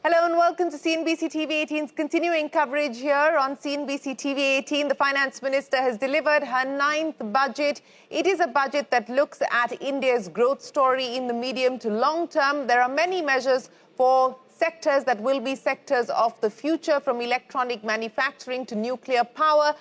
Hello and welcome to CNBC-TV18's continuing coverage here on CNBC-TV18. The Finance Minister has delivered her 9th budget. It is a budget that looks at India's growth story in the medium to long term. There are many measures for sectors that will be sectors of the future, from electronic manufacturing to nuclear power.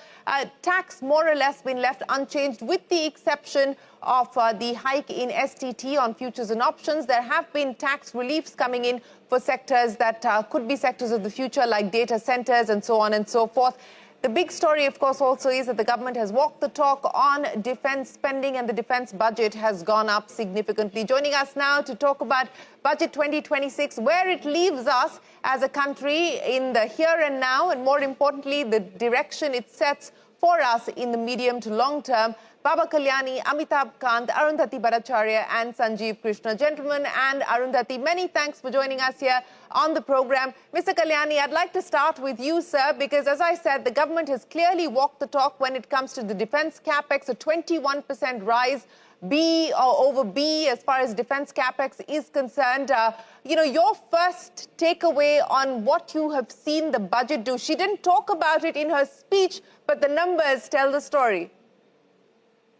Tax more or less been left unchanged with the exception of the hike in STT on futures and options. There have been tax reliefs coming in for sectors that could be sectors of the future, like data centers and so on and so forth. The big story, of course, also is that the government has walked the talk on defense spending, and the defense budget has gone up significantly. Joining us now to talk about Budget 2026, where it leaves us as a country in the here and now, and more importantly, the direction it sets for us in the medium to long term. Baba Kalyani, Amitabh Kant, Arundhati Bhattacharya and Sanjeev Krishna. Gentlemen and Arundhati, many thanks for joining us here on the program. Mr. Kalyani, I'd like to start with you, sir, because as I said, the government has clearly walked the talk when it comes to the defense capex, a 21% rise, B or over B as far as defense capex is concerned. Your first takeaway on what you have seen the budget do. She didn't talk about it in her speech, but the numbers tell the story.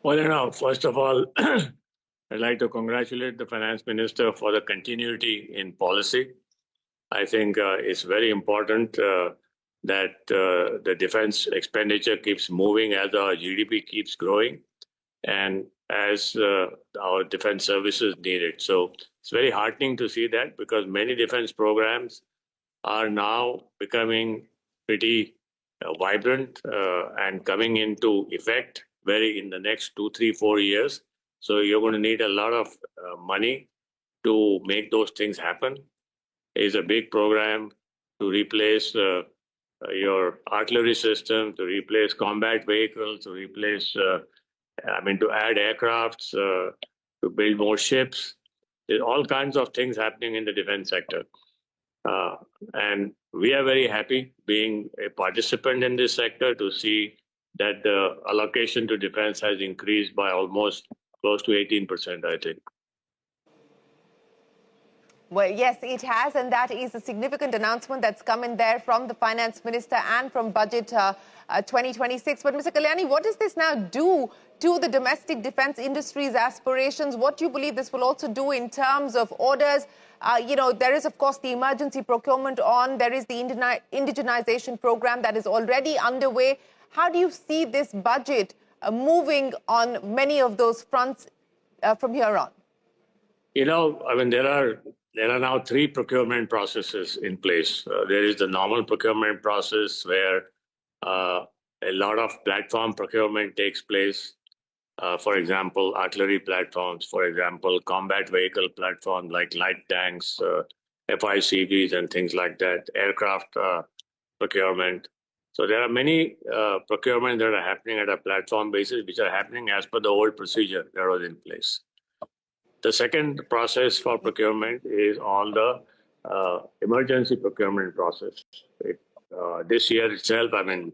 Well, first of all, I'd like to congratulate the Finance Minister for the continuity in policy. I think it's very important that the defense expenditure keeps moving as our GDP keeps growing and as our defense services need it. So it's very heartening to see that, because many defense programs are now becoming pretty vibrant and coming into effect in the next 2, 3, 4 years. So you're going to need a lot of money to make those things happen. It's a big program to replace your artillery system, to replace combat vehicles, to replace, to add aircrafts, to build more ships. There's all kinds of things happening in the defense sector. And we are very happy being a participant in this sector to see that the allocation to defense has increased by almost close to 18%, I think. Well, yes, it has, and that is a significant announcement that's come in there from the Finance Minister and from Budget 2026. But, Mr. Kalyani, what does this now do to the domestic defense industry's aspirations? What do you believe this will also do in terms of orders? There is, of course, the emergency procurement there is the indigenization program that is already underway. How do you see this budget moving on many of those fronts from here on? There are now 3 procurement processes in place. There is the normal procurement process where a lot of platform procurement takes place. For example, artillery platforms, for example, combat vehicle platforms like light tanks, FICVs and things like that, aircraft procurement. So there are many procurement that are happening at a platform basis, which are happening as per the old procedure that was in place. The second process for procurement is all the emergency procurement process. This year itself, in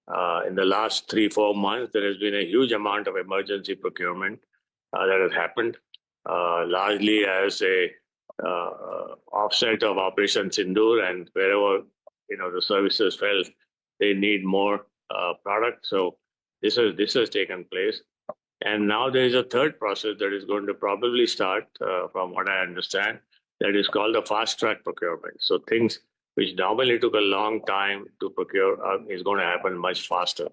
the last 3-4 months, there has been a huge amount of emergency procurement that has happened, largely as a offset of Operation Sindoor, and wherever the services felt they need more product. So this has taken place. And now there is a third process that is going to probably start, from what I understand, that is called the fast-track procurement. So things which normally took a long time to procure is going to happen much faster.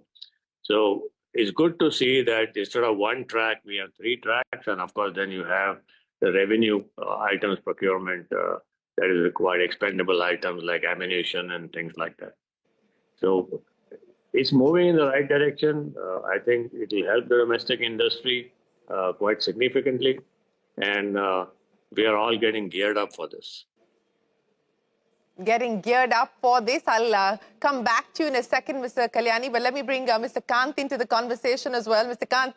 So it's good to see that instead of 1 track, we have 3 tracks. And of course, then you have the revenue items procurement that is required, expendable items like ammunition and things like that. So it's moving in the right direction. I think it will help the domestic industry quite significantly. And we are all getting geared up for this. Getting geared up for this. I'll come back to you in a second, Mr. Kalyani, but let me bring Mr. Kant into the conversation as well. Mr. Kant,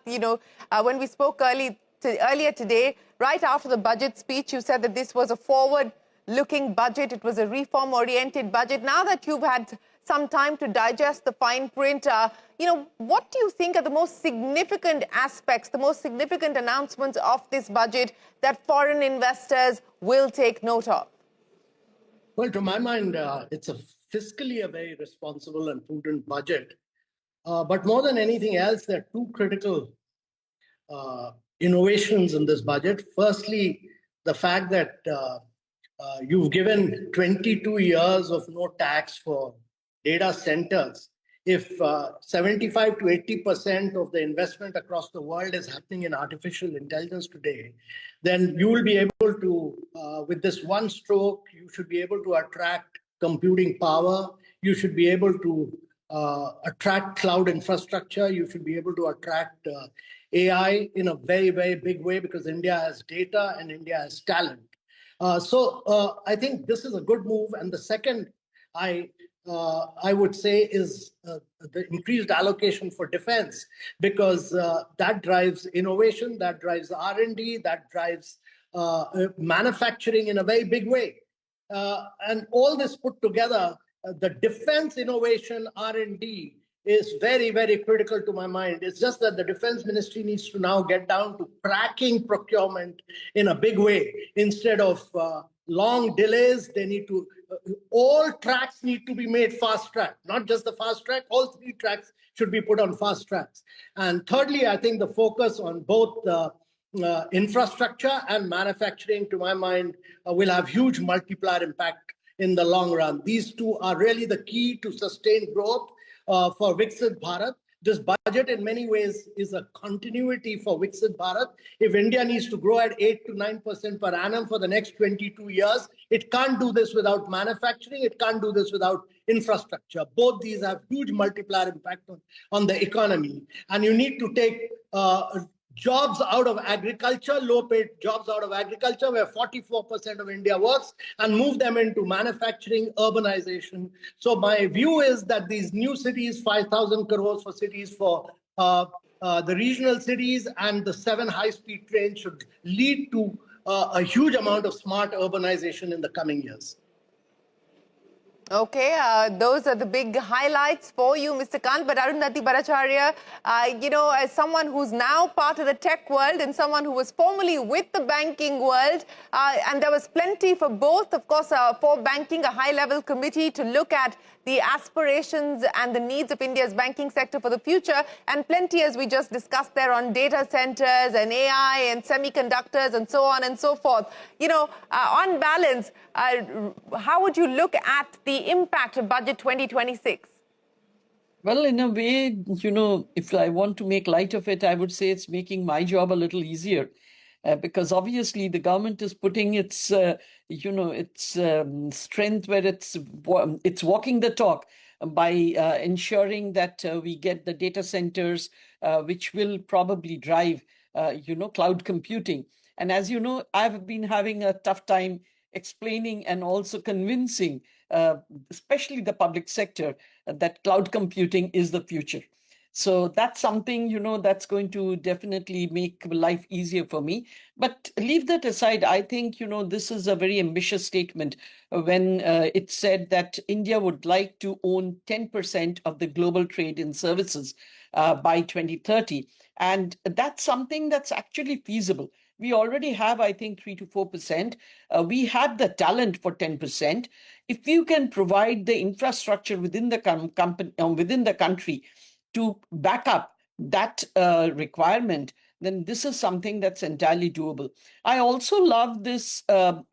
when we spoke earlier today, right after the budget speech, you said that this was a forward-looking budget. It was a reform-oriented budget. Now that you've had some time to digest the fine print, what do you think are the most significant aspects, the most significant announcements of this budget that foreign investors will take note of? Well, to my mind, it's fiscally a very responsible and prudent budget. But more than anything else, there are two critical innovations in this budget. Firstly, the fact that you've given 22 years of no tax for data centers. If 75 to 80% of the investment across the world is happening in artificial intelligence today, then you will be able to, with this one stroke, you should be able to attract computing power. You should be able to attract cloud infrastructure. You should be able to attract AI in a very, very big way, because India has data and India has talent. So I think this is a good move. And the second, I would say, is the increased allocation for defense, because that drives innovation, that drives R&D, that drives manufacturing in a very big way. And all this put together, the defense innovation R&D is very, very critical to my mind. It's just that the defense ministry needs to now get down to cracking procurement in a big way. Instead of long delays, they need to, all tracks need to be made fast track, not just the fast track, all three tracks should be put on fast tracks. And thirdly, I think the focus on both infrastructure and manufacturing, to my mind, will have huge multiplier impact in the long run. These two are really the key to sustained growth for Viksit Bharat. This budget in many ways is a continuity for Viksit Bharat. If India needs to grow at 8 to 9% per annum for the next 22 years, it can't do this without manufacturing. It can't do this without infrastructure. Both these have huge multiplier impact on the economy. And you need to take jobs out of agriculture, low-paid jobs out of agriculture, where 44% of India works, and move them into manufacturing, urbanization. So my view is that these new cities, 5,000 crores for cities for the regional cities, and the 7 high-speed trains should lead to a huge amount of smart urbanization in the coming years. Okay, those are the big highlights for you, Mr. Kant. But Arundhati Bhattacharya, you know, as someone who's now part of the tech world and someone who was formerly with the banking world, and there was plenty for both, of course, for banking, a high-level committee to look at the aspirations and the needs of India's banking sector for the future, and plenty, as we just discussed there, on data centers and AI and semiconductors and so on and so forth. You know, on balance, how would you look at the impact of Budget 2026? Well, in a way, you know, if I want to make light of it, I would say it's making my job a little easier. Because obviously the government is putting its, you know, its strength where it's walking the talk by ensuring that we get the data centers, which will probably drive, you know, cloud computing. And as you know, I've been having a tough time explaining and also convincing, especially the public sector, that cloud computing is the future. So that's something, you know, that's going to definitely make life easier for me. But leave that aside, I think, you know, this is a very ambitious statement when it said that India would like to own 10% of the global trade in services by 2030. And that's something that's actually feasible. We already have, I think, 3 to 4%. We have the talent for 10%. If you can provide the infrastructure within the within the country to back up that requirement, then this is something that's entirely doable. I also love this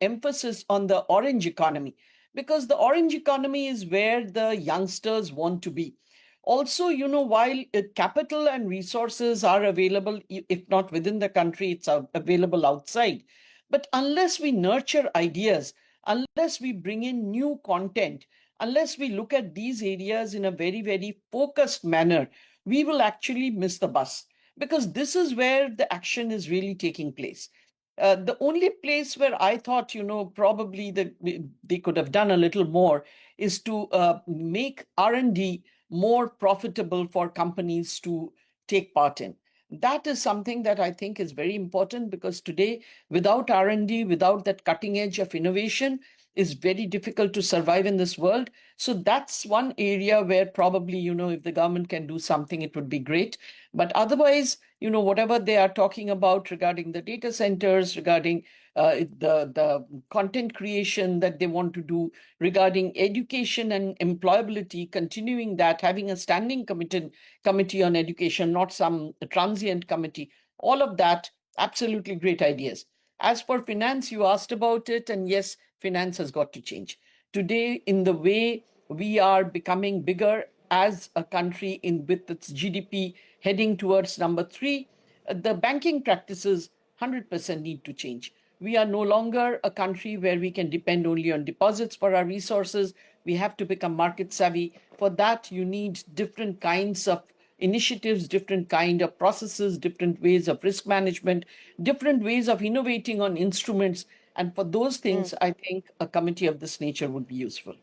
emphasis on the orange economy, because the orange economy is where the youngsters want to be. Also, you know, while capital and resources are available, if not within the country, it's available outside. But unless we nurture ideas, unless we bring in new content, unless we look at these areas in a very, very focused manner, we will actually miss the bus, because this is where the action is really taking place. The only place where I thought, you know, probably they could have done a little more is to make R&D more profitable for companies to take part in. That is something that I think is very important, because today, without R&D, without that cutting edge of innovation, is very difficult to survive in this world. So that's one area where probably, if the government can do something, it would be great. But otherwise, whatever they are talking about regarding the data centers, regarding the content creation that they want to do, regarding education and employability, continuing that, having a standing committee on education, not some transient committee, all of that, absolutely great ideas. As for finance, you asked about it, and yes, finance has got to change. Today, in the way we are becoming bigger as a country with its GDP heading towards number 3, the banking practices 100% need to change. We are no longer a country where we can depend only on deposits for our resources. We have to become market savvy. For that, you need different kinds of initiatives, different kind of processes, different ways of risk management, different ways of innovating on instruments. And for those things, I think a committee of this nature would be useful.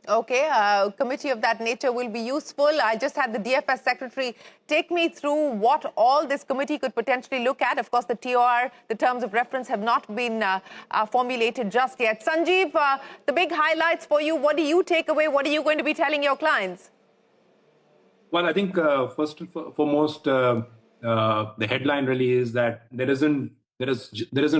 Okay, a committee of that nature will be useful. I just had the DFS secretary take me through what all this committee could potentially look at. Of course, the TOR, the terms of reference, have not been formulated just yet. Sanjeev, the big highlights for you, what do you take away? What are you going to be telling your clients? Well, I think first and foremost, the headline really is that there isn't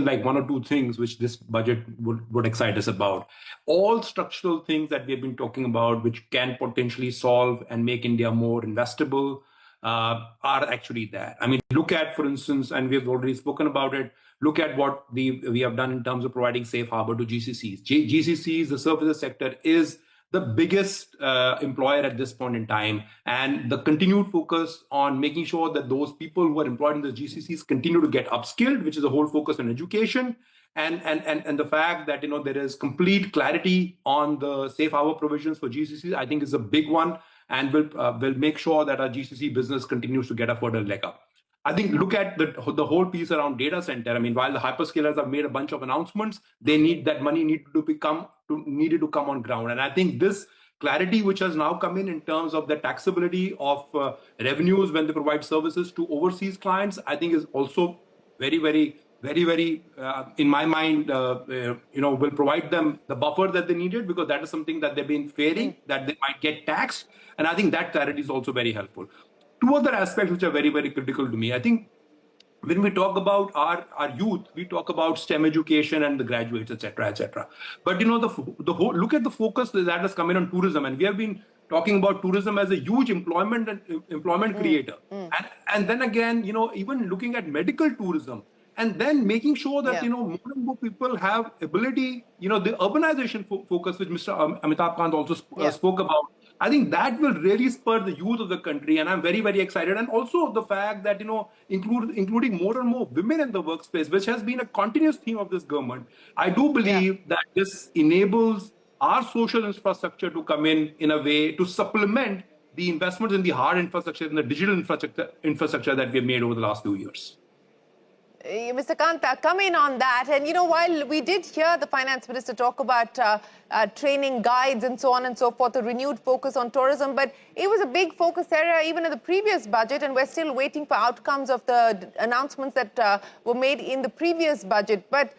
like one or two things which this budget would excite us about. All structural things that we have been talking about, which can potentially solve and make India more investable, are actually there. I mean, look at, for instance, and we have already spoken about it, look at what we have done in terms of providing safe harbor to GCCs. GCCs, the services sector, is the biggest employer at this point in time, and the continued focus on making sure that those people who are employed in the GCCs continue to get upskilled, which is a whole focus on education, and the fact that there is complete clarity on the safe harbor provisions for GCCs, I think is a big one, and will make sure that our GCC business continues to get a further leg up. I think look at the whole piece around data center. I mean, while the hyperscalers have made a bunch of announcements, they need that money needed to come on ground. And I think this clarity which has now come in terms of the taxability of revenues when they provide services to overseas clients, I think is also very, very, very, very, in my mind, will provide them the buffer that they needed, because that is something that they've been fearing, that they might get taxed. And I think that clarity is also very helpful. Two other aspects which are very, very critical to me. I think when we talk about our youth, we talk about STEM education and the graduates, etc., etc. But the whole look at the focus that has come in on tourism, and we have been talking about tourism as a huge employment creator, and then again, even looking at medical tourism, and then making sure that more and more people have ability, the urbanization focus which Mr. Amitabh Kant also spoke about. I think that will really spur the youth of the country, and I'm very, very excited. And also the fact that, including more and more women in the workspace, which has been a continuous theme of this government. I do believe that this enables our social infrastructure to come in a way to supplement the investments in the hard infrastructure and the digital infrastructure that we have made over the last few years. Mr. Kanta, come in on that. And, while we did hear the finance minister talk about training guides and so on and so forth, a renewed focus on tourism, but it was a big focus area even in the previous budget, and we're still waiting for outcomes of the announcements that were made in the previous budget. But,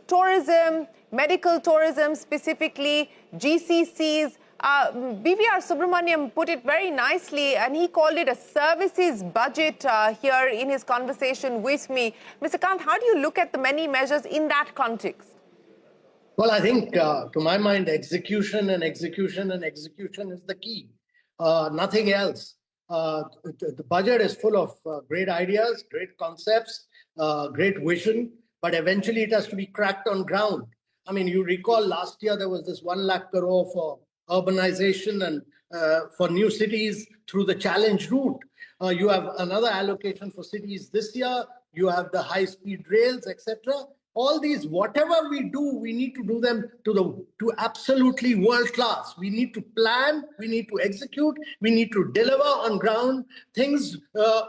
tourism, medical tourism specifically, GCCs, BVR Subramaniam put it very nicely, and he called it a services budget here in his conversation with me. Mr. Kant, how do you look at the many measures in that context? Well, I think, to my mind, execution and execution and execution is the key. Nothing else. The budget is full of great ideas, great concepts, great vision, but eventually it has to be cracked on ground. I mean, you recall last year there was this 1 lakh crore for urbanization and for new cities through the challenge route. You have another allocation for cities this year. You have the high-speed rails, etc. All these, whatever we do, we need to do them to absolutely world class. We need to plan, we need to execute, we need to deliver on ground things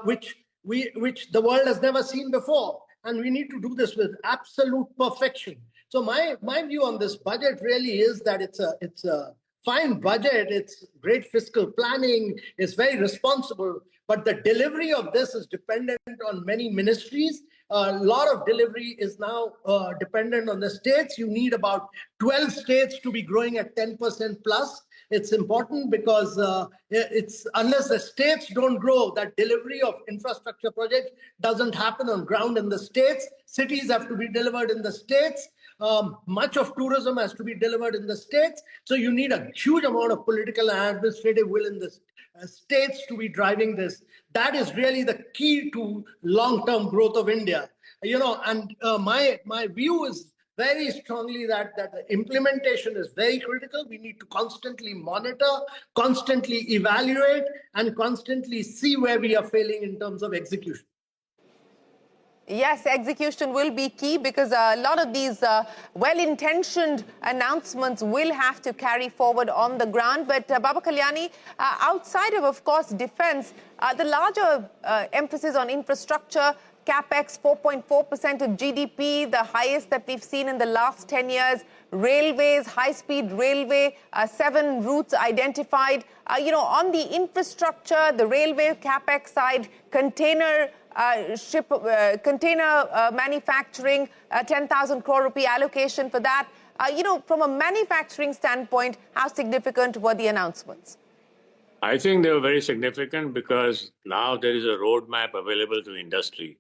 which the world has never seen before, and we need to do this with absolute perfection. So my view on this budget really is that it's a fine budget, it's great fiscal planning, it's very responsible, but the delivery of this is dependent on many ministries, A lot of delivery is now dependent on the states. You need about 12 states to be growing at 10% plus. It's important because it's unless the states don't grow, that delivery of infrastructure projects doesn't happen on ground in the states. Cities have to be delivered in the states. Much of tourism has to be delivered in the states. So you need a huge amount of political and administrative will in the states to be driving this. That is really the key to long-term growth of India. And my view is very strongly that the implementation is very critical. We need to constantly monitor, constantly evaluate, and constantly see where we are failing in terms of execution. Yes, execution will be key because a lot of these well-intentioned announcements will have to carry forward on the ground. But Baba Kalyani, outside of course, defense, the larger emphasis on infrastructure, CapEx, 4.4% of GDP, the highest that we've seen in the last 10 years. Railways, high-speed railway, 7 routes identified. On the infrastructure, the railway CapEx side, container manufacturing, 10,000 crore rupee allocation for that. From a manufacturing standpoint, how significant were the announcements? I think they were very significant because now there is a roadmap available to industry.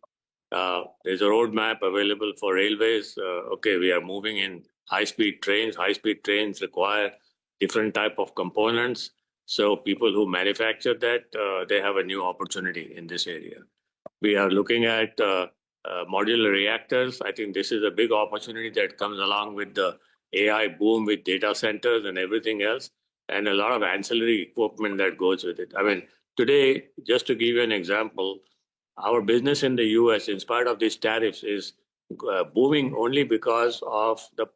There's a roadmap available for railways. Okay, we are moving in high-speed trains. High-speed trains require different type of components. So people who manufacture that, they have a new opportunity in this area. We are looking at modular reactors. I think this is a big opportunity that comes along with the AI boom with data centers and everything else, and a lot of ancillary equipment that goes with it. I mean, today, just to give you an example, our business in the US, in spite of these tariffs, is booming only because of the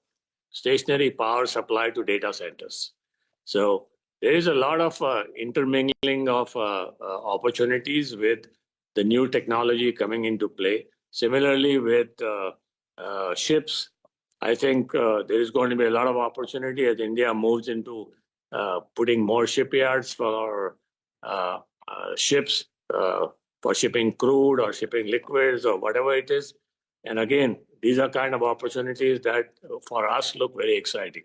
stationary power supply to data centers. So there is a lot of intermingling of opportunities with the new technology coming into play. Similarly, with ships, I think there is going to be a lot of opportunity as India moves into putting more shipyards for ships, for shipping crude or shipping liquids or whatever it is. And again, these are kind of opportunities that for us look very exciting.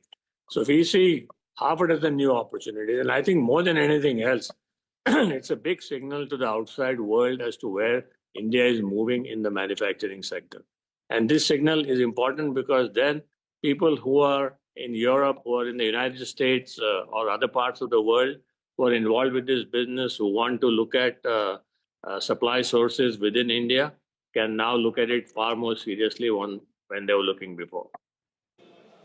So if we see half a dozen new opportunities, and I think more than anything else, it's a big signal to the outside world as to where India is moving in the manufacturing sector. And this signal is important because then people who are in Europe or in the United States or other parts of the world who are involved with this business, who want to look at supply sources within India, can now look at it far more seriously when they were looking before.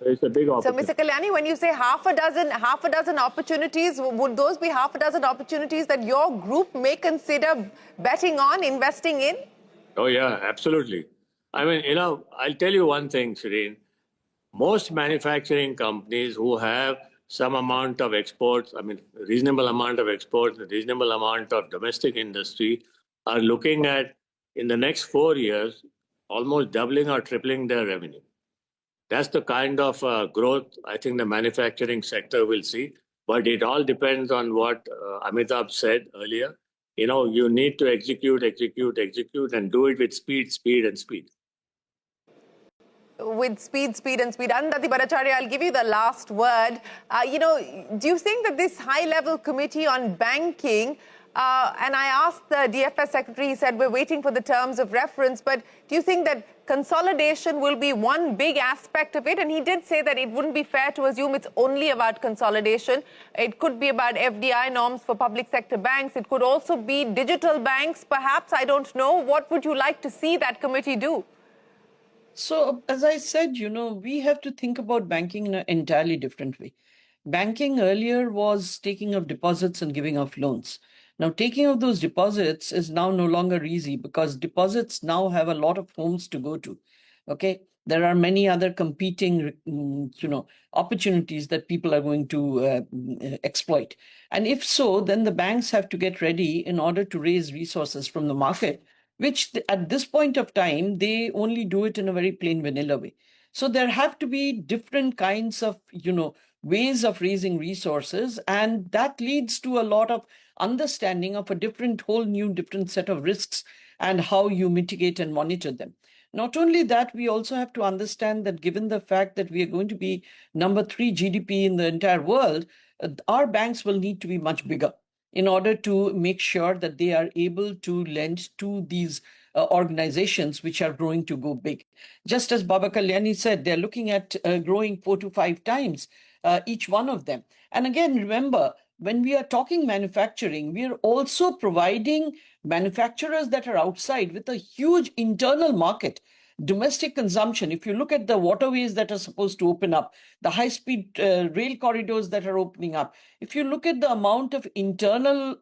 It's a big opportunity. So, Mr. Kalyani, when you say half a dozen opportunities, would those be half a dozen opportunities that your group may consider betting on, investing in? Oh, yeah, absolutely. I mean, I'll tell you one thing, Shireen. Most manufacturing companies who have some amount of exports, I mean, reasonable amount of exports, a reasonable amount of domestic industry, are looking at, in the next 4 years, almost doubling or tripling their revenue. That's the kind of growth I think the manufacturing sector will see. But it all depends on what Amitabh said earlier. You need to execute, and do it with speed, and speed. With speed, and speed. Arundhati Bhattacharya, I'll give you the last word. Do you think that this high-level committee on banking, and I asked the DFS secretary, he said we're waiting for the terms of reference, but do you think that consolidation will be one big aspect of it? And he did say that it wouldn't be fair to assume it's only about consolidation. It could be about FDI norms for public sector banks. It could also be digital banks, perhaps. I don't know. What would you like to see that committee do? So, as I said, we have to think about banking in an entirely different way. Banking earlier was taking of deposits and giving of loans. Now, taking of those deposits is now no longer easy because deposits now have a lot of homes to go to. Okay, there are many other competing, opportunities that people are going to exploit. And if so, then the banks have to get ready in order to raise resources from the market, which at this point of time, they only do it in a very plain vanilla way. So there have to be different kinds of, ways of raising resources. And that leads to a lot of understanding of a different set of risks and how you mitigate and monitor them. Not only that, we also have to understand that given the fact that we are going to be number 3 GDP in the entire world, our banks will need to be much bigger in order to make sure that they are able to lend to these organizations which are growing to go big. Just as Baba Kalyani said, they're looking at growing 4 to 5 times each one of them. And again, remember, when we are talking manufacturing, we are also providing manufacturers that are outside with a huge internal market. Domestic consumption, if you look at the waterways that are supposed to open up, the high-speed rail corridors that are opening up, if you look at the amount of internal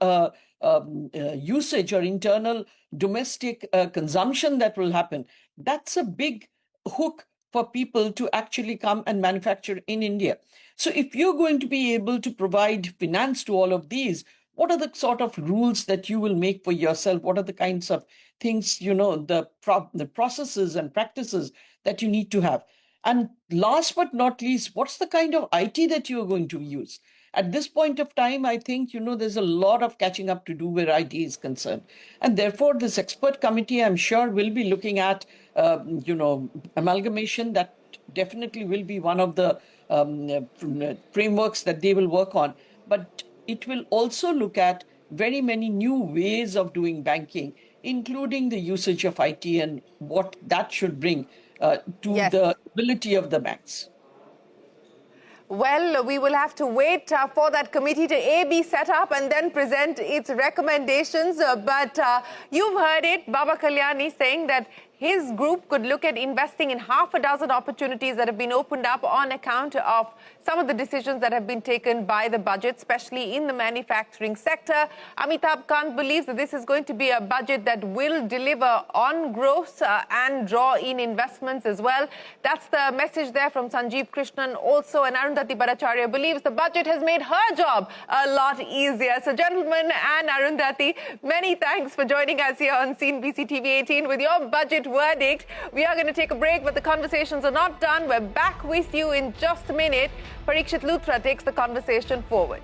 usage or internal domestic consumption that will happen, that's a big hook for people to actually come and manufacture in India. So if you're going to be able to provide finance to all of these, what are the sort of rules that you will make for yourself? What are the kinds of things, the processes and practices that you need to have? And last but not least, what's the kind of IT that you're going to use? At this point of time, I think, there's a lot of catching up to do where IT is concerned. And therefore, this expert committee, I'm sure, will be looking at, amalgamation. That definitely will be one of the frameworks that they will work on. But it will also look at very many new ways of doing banking, including the usage of IT and what that should bring to the ability of the banks. Well, we will have to wait for that committee to be set up and then present its recommendations. But you've heard it, Baba Kalyani saying that his group could look at investing in half a dozen opportunities that have been opened up on account of some of the decisions that have been taken by the budget, especially in the manufacturing sector. Amitabh Kant believes that this is going to be a budget that will deliver on growth and draw in investments as well. That's the message there from Sanjeev Krishnan also. And Arundhati Bhattacharya believes the budget has made her job a lot easier. So gentlemen and Arundhati, many thanks for joining us here on CNBC-TV18 with your budget verdict. We are going to take a break, but the conversations are not done. We're back with you in just a minute. Parikshit Luthra takes the conversation forward.